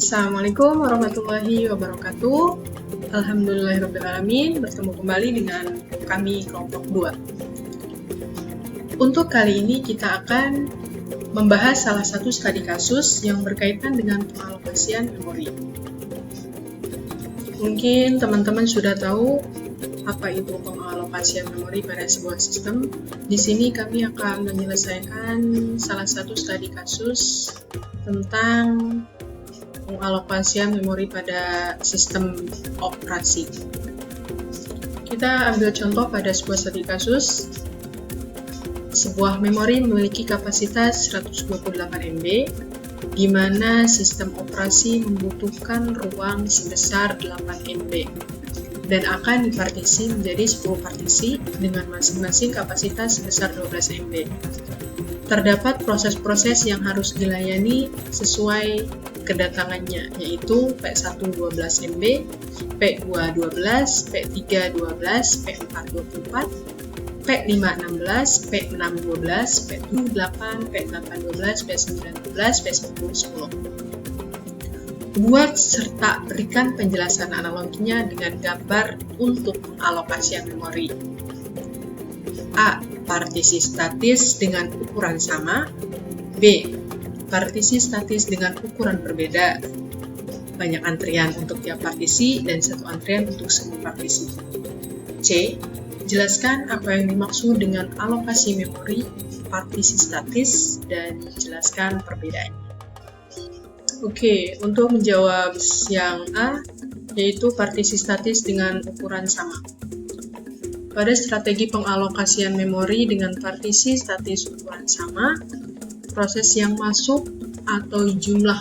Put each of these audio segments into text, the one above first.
Assalamualaikum warahmatullahi wabarakatuh. Alhamdulillahirrahmanirrahim. Bertemu kembali dengan kami kelompok 2. Untuk kali ini kita akan membahas salah satu studi kasus yang berkaitan dengan pengalokasian memori. Mungkin teman-teman sudah tahu apa itu pengalokasian memori pada sebuah sistem. Di sini kami akan menyelesaikan salah satu studi kasus tentang pengalokasian memori pada sistem operasi. Kita ambil contoh pada sebuah studi kasus. Sebuah memori memiliki kapasitas 128 MB, di mana sistem operasi membutuhkan ruang sebesar 8 MB dan akan dipartisi menjadi 10 partisi dengan masing-masing kapasitas sebesar 12 MB. Terdapat proses-proses yang harus dilayani sesuai kedatangannya, yaitu P1 12 MB, P2 12, P3 12, P4 24, P5 16, P6 12, P7 8, P8 12, P9 12, P10 10. Buat serta berikan penjelasan analoginya dengan gambar untuk pengalokasian memori. A. Partisi statis dengan ukuran sama. B. Partisi statis dengan ukuran berbeda. Banyak antrian untuk tiap partisi dan satu antrian untuk semua partisi. C. Jelaskan apa yang dimaksud dengan alokasi memori partisi statis dan jelaskan perbedaannya. Oke, untuk menjawab yang A, yaitu partisi statis dengan ukuran sama. Pada strategi pengalokasian memori dengan partisi statis ukuran sama, proses yang masuk atau jumlah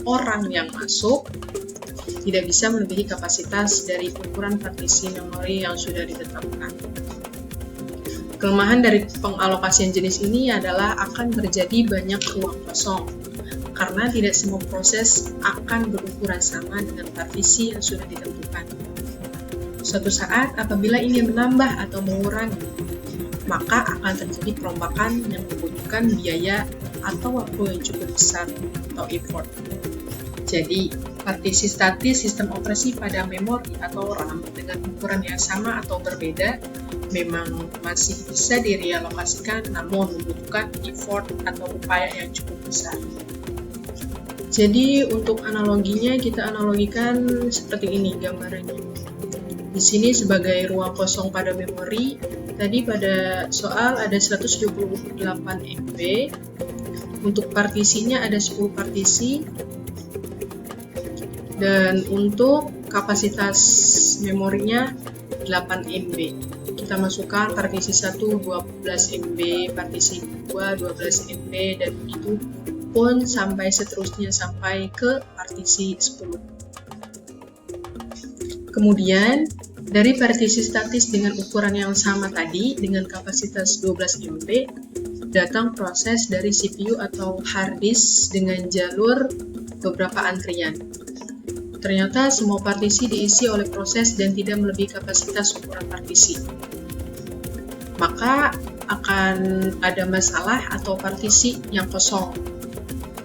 orang yang masuk tidak bisa melebihi kapasitas dari ukuran partisi memori yang sudah ditetapkan. Kelemahan dari pengalokasian jenis ini adalah akan terjadi banyak ruang kosong, karena tidak semua proses akan berukuran sama dengan partisi yang sudah ditentukan. Suatu saat, apabila ingin menambah atau mengurangi, maka akan terjadi perombakan yang membutuhkan biaya atau waktu yang cukup besar atau effort. Jadi, partisi statis sistem operasi pada memori atau RAM dengan ukuran yang sama atau berbeda memang masih bisa direalokasikan, namun membutuhkan effort atau upaya yang cukup besar. Jadi, untuk analoginya kita analogikan seperti ini gambarannya. Di sini sebagai ruang kosong pada memori, tadi pada soal ada 128 MB, untuk partisinya ada 10 partisi, dan untuk kapasitas memorinya 8 MB. Kita masukkan partisi 1 12 MB, partisi 2 12 MB, dan begitu pun sampai seterusnya sampai ke partisi 10. Kemudian, dari partisi statis dengan ukuran yang sama tadi, dengan kapasitas 12 MB, datang proses dari CPU atau hard disk dengan jalur beberapa antrian. Ternyata semua partisi diisi oleh proses dan tidak melebihi kapasitas ukuran partisi. Maka akan ada masalah atau partisi yang kosong.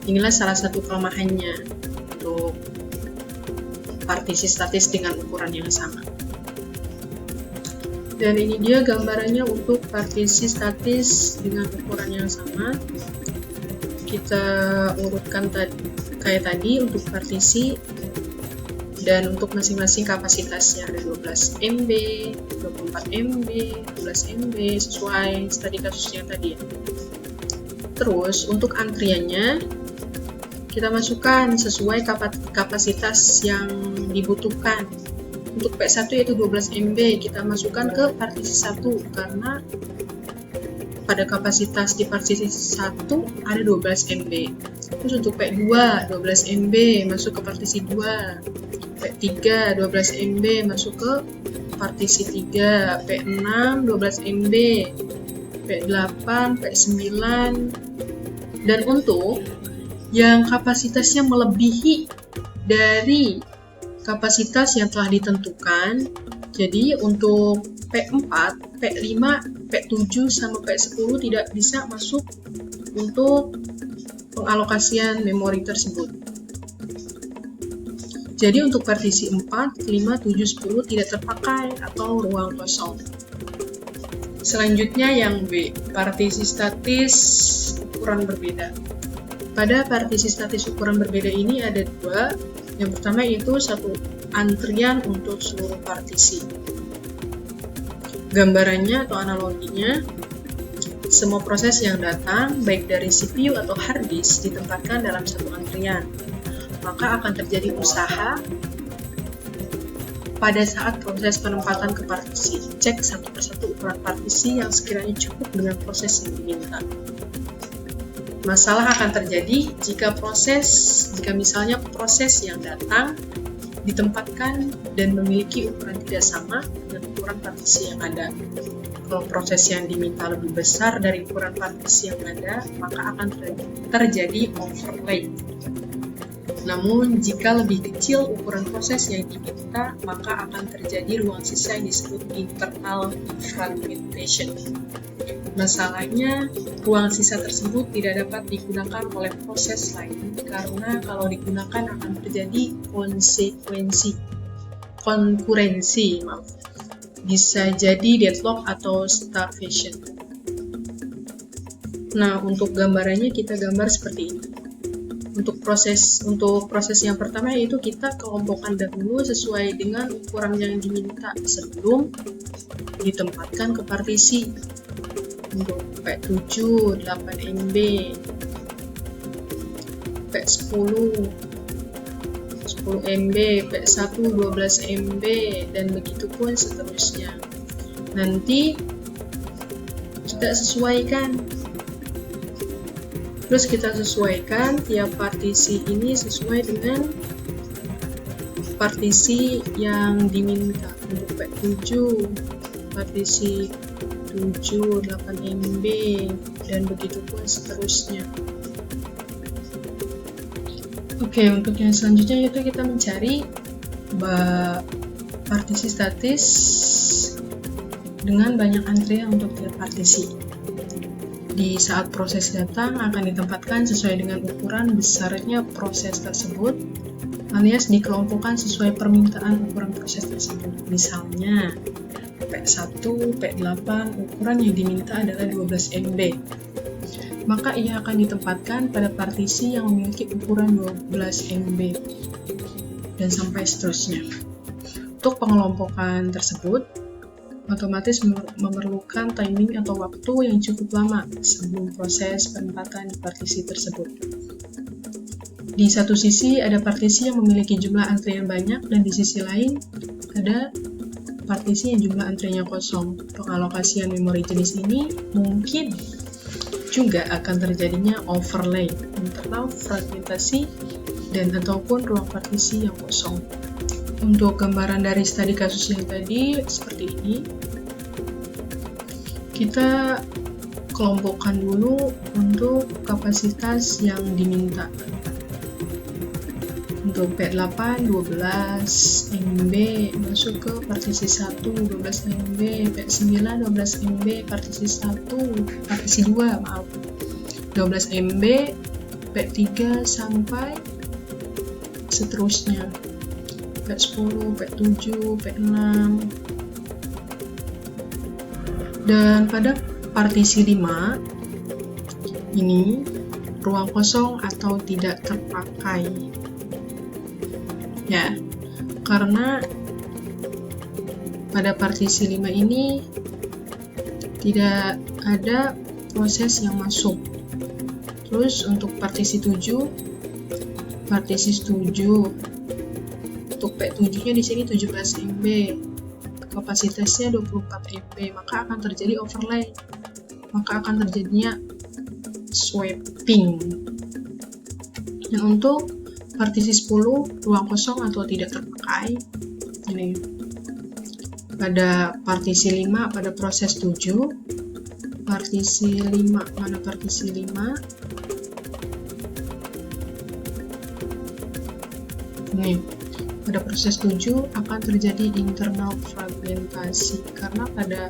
Inilah salah satu kelemahannya untuk partisi statis dengan ukuran yang sama. Dan ini dia gambarannya untuk partisi statis dengan ukuran yang sama. Kita urutkan kayak tadi untuk partisi dan untuk masing-masing kapasitasnya ada 12 MB, 24 MB, 12 MB sesuai studi kasusnya tadi ya. Terus untuk antriannya kita masukkan sesuai kapasitas yang dibutuhkan. Untuk P1 yaitu 12 MB, kita masukkan ke partisi 1 karena pada kapasitas di partisi 1 ada 12 MB. Terus untuk P2 12 MB masuk ke partisi 2, P3 12 MB masuk ke partisi 3, P6 12 MB, P8, P9, dan untuk yang kapasitasnya melebihi dari kapasitas yang telah ditentukan. Jadi untuk P4, P5, P7, sama P10 tidak bisa masuk untuk pengalokasian memori tersebut. Jadi untuk partisi 4, 5, 7, 10 tidak terpakai atau ruang kosong. Selanjutnya yang B, partisi statis ukuran berbeda. Pada partisi statis ukuran berbeda ini ada dua. Yang pertama itu satu antrian untuk seluruh partisi. Gambarannya atau analoginya, semua proses yang datang, baik dari CPU atau hard disk, ditempatkan dalam satu antrian. Maka akan terjadi usaha pada saat proses penempatan ke partisi. Cek satu persatu ukuran partisi yang sekiranya cukup dengan proses yang diminta. Masalah akan terjadi jika misalnya proses yang datang ditempatkan dan memiliki ukuran tidak sama dengan ukuran partisi yang ada. Kalau proses yang diminta lebih besar dari ukuran partisi yang ada, maka akan terjadi overlay. Namun, jika lebih kecil ukuran proses yang diminta, maka akan terjadi ruang sisa yang disebut internal fragmentation. Masalahnya, ruang sisa tersebut tidak dapat digunakan oleh proses lain, karena kalau digunakan akan terjadi konkurensi. Bisa jadi deadlock atau starvation. Nah, untuk gambarannya kita gambar seperti ini. Untuk proses yang pertama yaitu kita kelompokkan dahulu sesuai dengan ukuran yang diminta sebelum ditempatkan ke partisi. Untuk P7 8 MB, P10 10 MB, P1 12 MB, dan begitu pun seterusnya. Nanti kita sesuaikan. Terus kita sesuaikan tiap partisi ini sesuai dengan partisi yang diminta. Untuk P7, partisi 7, 8 MB, dan begitu pun seterusnya. Oke, untuk yang selanjutnya yaitu kita mencari partisi statis dengan banyak antrian untuk tiap partisi. Di saat proses datang akan ditempatkan sesuai dengan ukuran besarnya proses tersebut, alias dikelompokkan sesuai permintaan ukuran proses tersebut. Misalnya, P1, P8, ukuran yang diminta adalah 12 MB. Maka ia akan ditempatkan pada partisi yang memiliki ukuran 12 MB, dan sampai seterusnya. Untuk pengelompokan tersebut, otomatis memerlukan timing atau waktu yang cukup lama sebelum proses penempatan di partisi tersebut. Di satu sisi ada partisi yang memiliki jumlah antrian banyak, dan di sisi lain ada partisi yang jumlah antriannya kosong. Pengalokasian memori jenis ini mungkin juga akan terjadinya overlay, internal fragmentasi, dan ataupun ruang partisi yang kosong. Untuk gambaran dari studi kasus yang tadi seperti ini, kita kelompokkan dulu untuk kapasitas yang diminta. Untuk P8 12 MB masuk ke partisi 1 12 MB, P9 12 MB partisi 2 12 MB, P3 sampai seterusnya, P10, P7, P6. Dan pada partisi 5 ini ruang kosong atau tidak terpakai. Ya, karena pada partisi 5 ini tidak ada proses yang masuk. Terus untuk partisi 7 untuk P7-nya di sini 17 MB, kapasitasnya 24 MB, maka akan terjadi overlay, maka akan terjadinya swapping. Dan untuk partisi 10 ruang kosong atau tidak terpakai, ini pada partisi 5 pada proses 7, partisi 5 mana partisi 5 ini pada proses 7 akan terjadi internal fragmentasi, karena pada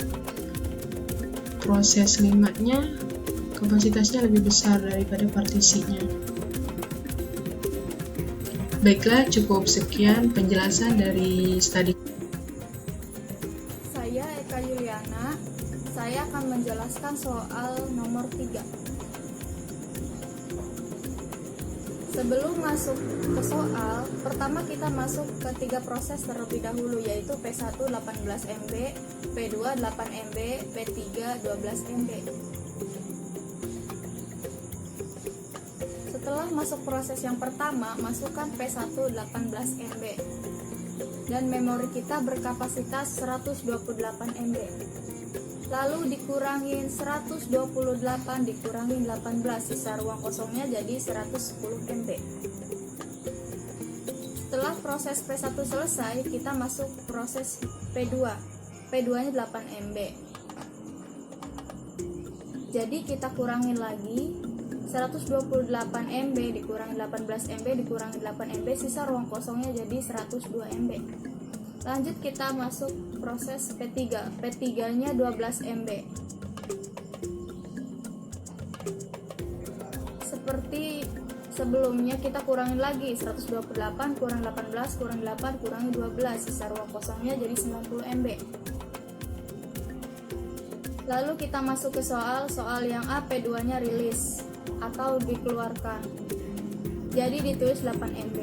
proses 5-nya kapasitasnya lebih besar daripada partisinya. Baiklah, cukup sekian penjelasan dari studi. Saya Eka Yuliana, saya akan menjelaskan soal nomor 3. Sebelum masuk ke soal, pertama kita masuk ke 3 proses terlebih dahulu, yaitu P1 18 MB, P2 8 MB, P3 12 MB. Setelah masuk proses yang pertama, masukkan P1 18 MB. Dan memori kita berkapasitas 128 MB. Lalu dikurangin 128 dikurangin 18, sisa ruang kosongnya jadi 110 MB. Setelah proses P1 selesai, kita masuk proses P2. P2 nya 8 MB. Jadi kita kurangin lagi 128 MB dikurangi 18 MB dikurangi 8 MB, sisa ruang kosongnya jadi 102 MB. Lanjut kita masuk proses P3. P3 nya 12 MB. Seperti sebelumnya kita kurangin lagi 128 kurang 18 kurang 8 kurangi 12, sisa ruang kosongnya jadi 90 MB. Lalu kita masuk ke soal yang A, P2 nya rilis atau dikeluarkan. Jadi ditulis 8 MB.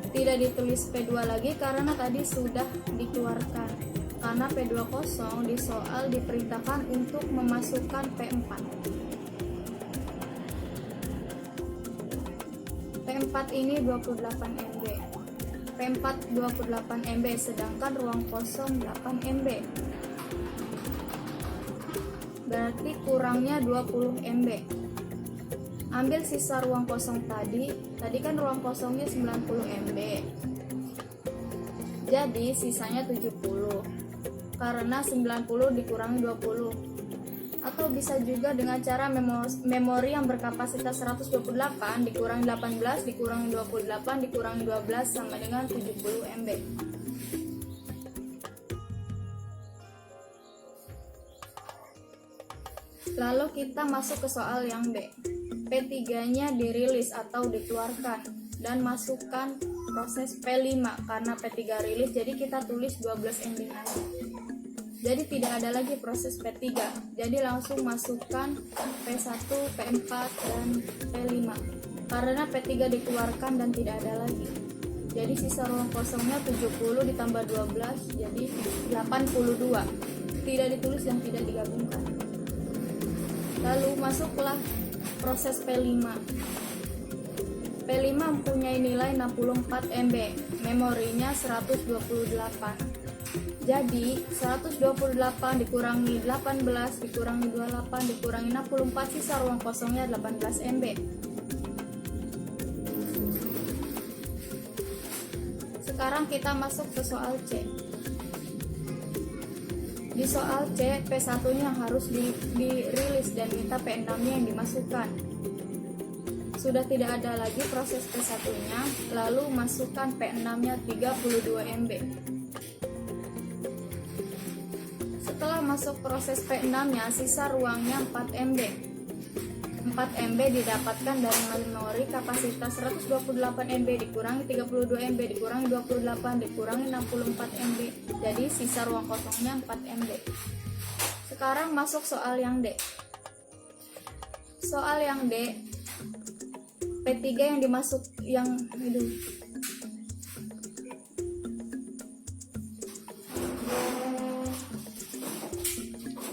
Tidak ditulis P2 lagi karena tadi sudah dikeluarkan. Karena P2 kosong di soal diperintahkan untuk memasukkan P4. P4 ini 28 MB. P4 28 MB sedangkan ruang kosong 8 MB. Berarti kurangnya 20 MB. Ambil sisa ruang kosong tadi kan ruang kosongnya 90 MB. Jadi sisanya 70. Karena 90 dikurangi 20. Atau bisa juga dengan cara memori yang berkapasitas 128 dikurangi 18 dikurangi 28 dikurangi 12 sama dengan 70 MB. Lalu kita masuk ke soal yang B. P3-nya dirilis atau dikeluarkan dan masukkan proses P5 karena P3 rilis jadi kita tulis 12 MB aja. Jadi tidak ada lagi proses P3. Jadi langsung masukkan P1, P4 dan P5. Karena P3 dikeluarkan dan tidak ada lagi. Jadi sisa ruang kosongnya 70 ditambah 12 jadi 82. Tidak ditulis dan tidak digabungkan. Lalu masuklah proses P5. P5 mempunyai nilai 64 MB, memorinya 128. Jadi 128 dikurangi 18 dikurangi 28 dikurangi 64, sisa ruang kosongnya 18 MB. Sekarang kita masuk ke soal C. Di soal C, P1-nya harus dirilis dan minta P6-nya yang dimasukkan. Sudah tidak ada lagi proses P1-nya, lalu masukkan P6-nya 32 MB. Setelah masuk proses P6-nya, sisa ruangnya 4 MB. 4 MB didapatkan dari memori kapasitas 128 MB dikurangi 32 MB dikurangi 28 dikurangi 64 MB. Jadi sisa ruang kosongnya 4 MB. Sekarang masuk soal yang D. Soal yang D, P3 yang dimasuk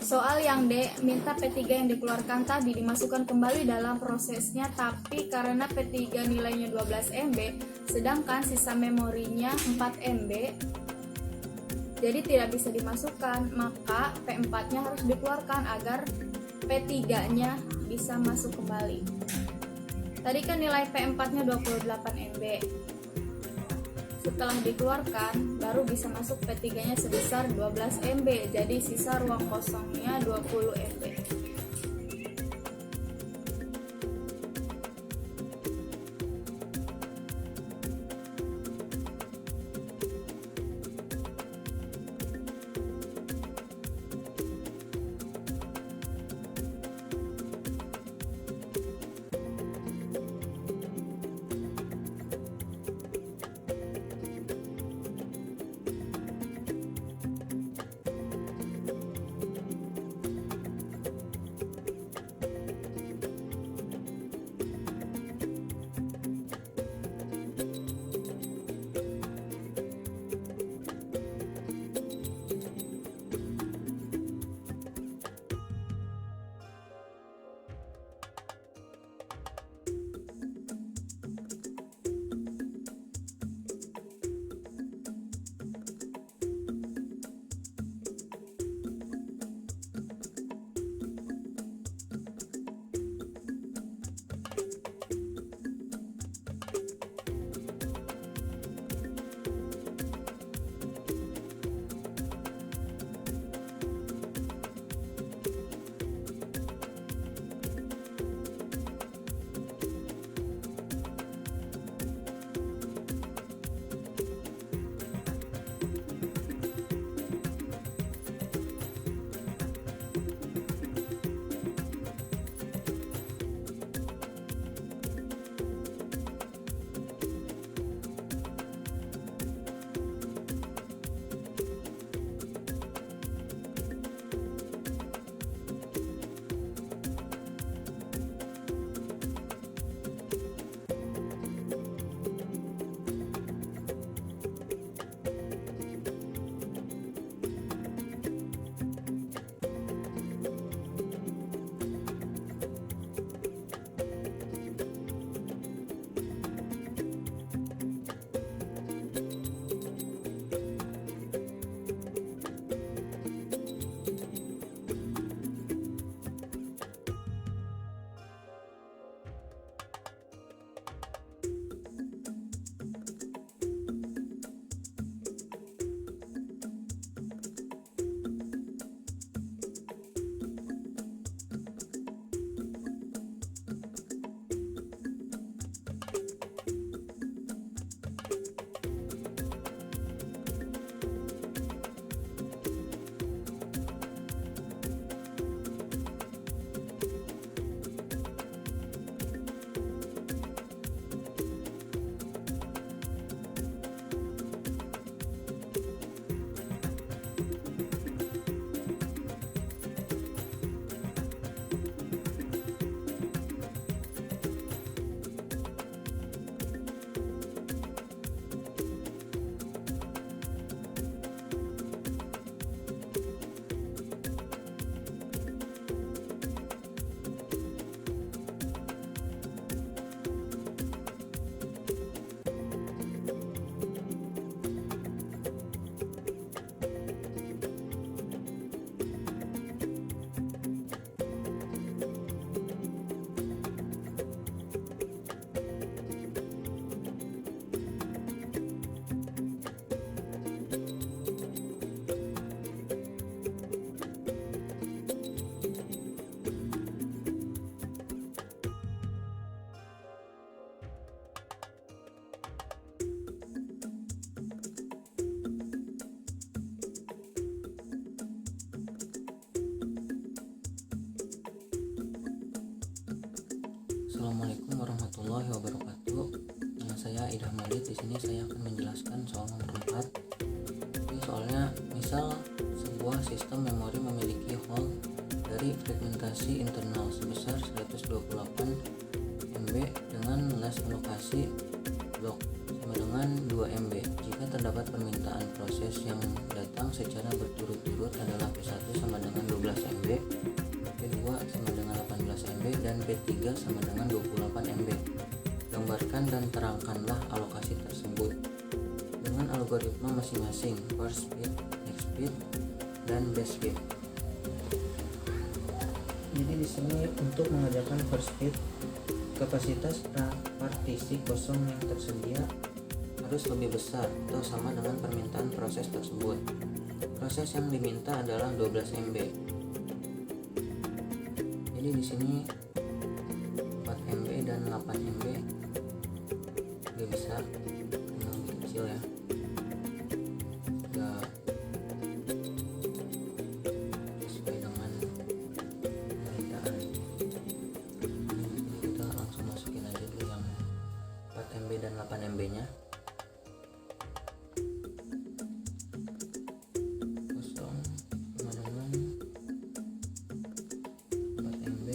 Soal yang D, minta P3 yang dikeluarkan tadi dimasukkan kembali dalam prosesnya, tapi karena P3 nilainya 12 MB, sedangkan sisa memorinya 4 MB, jadi tidak bisa dimasukkan, maka P4-nya harus dikeluarkan agar P3-nya bisa masuk kembali. Tadi kan nilai P4-nya 28 MB. Setelah dikeluarkan, baru bisa masuk P3-nya sebesar 12 MB. Jadi sisa ruang kosongnya 20 MB. Faidah Madid. Di sini saya akan menjelaskan soal nomor 4. Ini soalnya misal sebuah sistem memori memiliki hole dari fragmentasi internal sebesar 128 MB dengan last alokasi blok sama dengan 2 MB. Jika terdapat permintaan proses yang datang secara berturut-turut adalah P1 sama dengan 12 MB, P2 sama dengan 18 MB, dan P3 sama dengan 28 MB. Gambarkan dan terangkanlah alokasi tersebut dengan algoritma masing-masing, first fit, next fit, dan best fit. Jadi di sini untuk mengerjakan first fit, kapasitas partisi kosong yang tersedia harus lebih besar atau sama dengan permintaan proses tersebut. Proses yang diminta adalah 12 MB. Jadi di sini 4 MB dan 8 MB lebih besar, yang lebih kecil ya. Enggak sesuai dengan permintaan. Jadi kita langsung masukin aja dulu yang 4 MB dan 8 MB nya. Kosong sama dengan 4 MB.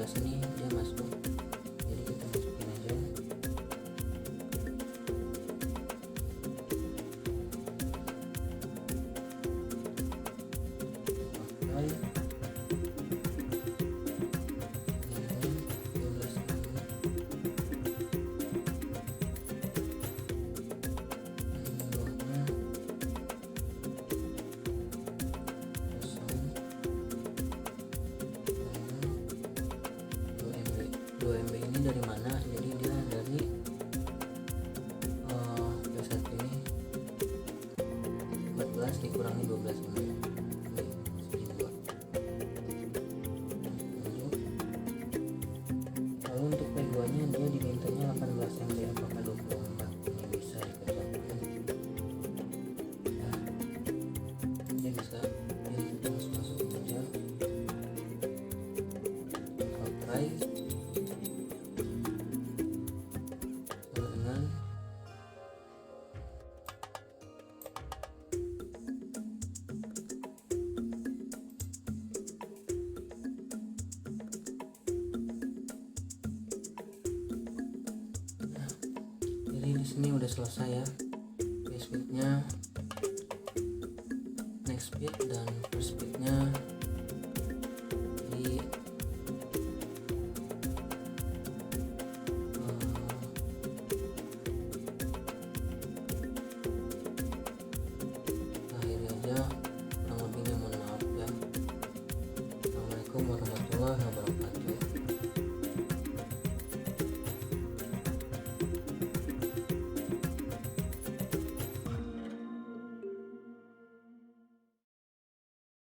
Ini dia masuk, jadi kita masukin aja. Apply. Ini dari mana? Jadi dia dari P1 ini 14 dikurangi 12 MB. Lalu untuk P2 nya dia dimintanya 18 MB, apakah 24 ini bisa dikerjakan? Nah, ini bisa, jadi kita masukin aja. Apply. Jadi di sini udah selesai ya, basicnya